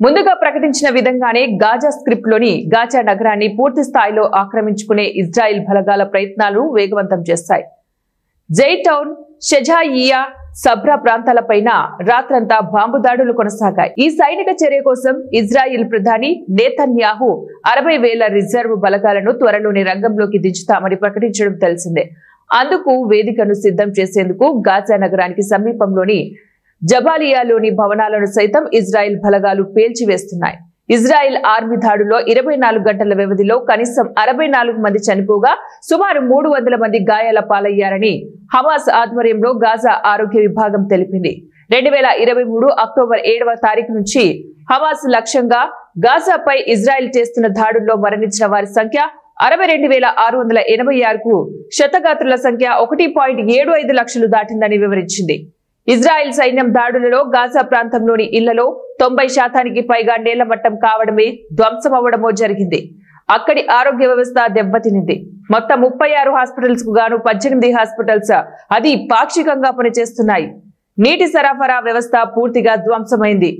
ముందుగా ప్రకటించిన విధంగానే గాజా స్క్రిప్ట్ లోని గాజా నగరాన్ని పూర్తి స్థాయిలో ఆక్రమించుకునే ఇజ్రాయెల్ బలగాల ప్రయత్నాలు వేగవంతం చేస్తాయి. జైటౌన్, షెజాయియా, సబ్రా ప్రాంతాలపైన రాత్రంతా బాంబు దాడులు కొనసాగాయి. ఈ సైనిక చర్య కోసం ఇజ్రాయెల్ ప్రధాని నేతన్యాహు 60,000 రిజర్వ్ బలగాలను త్వరలోనే రంగంలోకి దించుతామని ప్రకటించడం తెలిసిందే. అందుకు వేదికను సిద్ధం చేసేందుకు గాజా నగరానికి సమీపంలోని జబాలియాలోని భవనాలను సైతం ఇజ్రాయెల్ బలగాలు పేల్చివేస్తున్నాయి. ఇజ్రాయెల్ ఆర్మీ దాడుల్లో 24 గంటల వ్యవధిలో కనీసం 64 మంది చనిపోగా సుమారు 300 మంది గాయాల పాలయ్యారని హమాస్ ఆధ్వర్యంలో గాజా ఆరోగ్య విభాగం తెలిపింది. 2023 అక్టోబర్ 7వ తారీఖు నుంచి హమాస్ లక్ష్యంగా గాజాపై ఇజ్రాయెల్ చేస్తున్న దాడుల్లో మరణించిన వారి సంఖ్య 62,686కు, క్షతగాత్రుల సంఖ్య 1.75 లక్షలు దాటిందని వివరించింది. ఇజ్రాయెల్ సైన్యం దాడులలో గాజా ప్రాంతంలోని ఇళ్లలో 90% పైగా నేల మట్టం కావడమే, ధ్వంసమవ్వడమో జరిగింది. అక్కడి ఆరోగ్య వ్యవస్థ దెబ్బతినింది. మొత్తం 36 హాస్పిటల్స్ కు గాను 18 హాస్పిటల్స్ అది పాక్షికంగా పనిచేస్తున్నాయి. నీటి సరఫరా వ్యవస్థ పూర్తిగా ధ్వంసమైంది.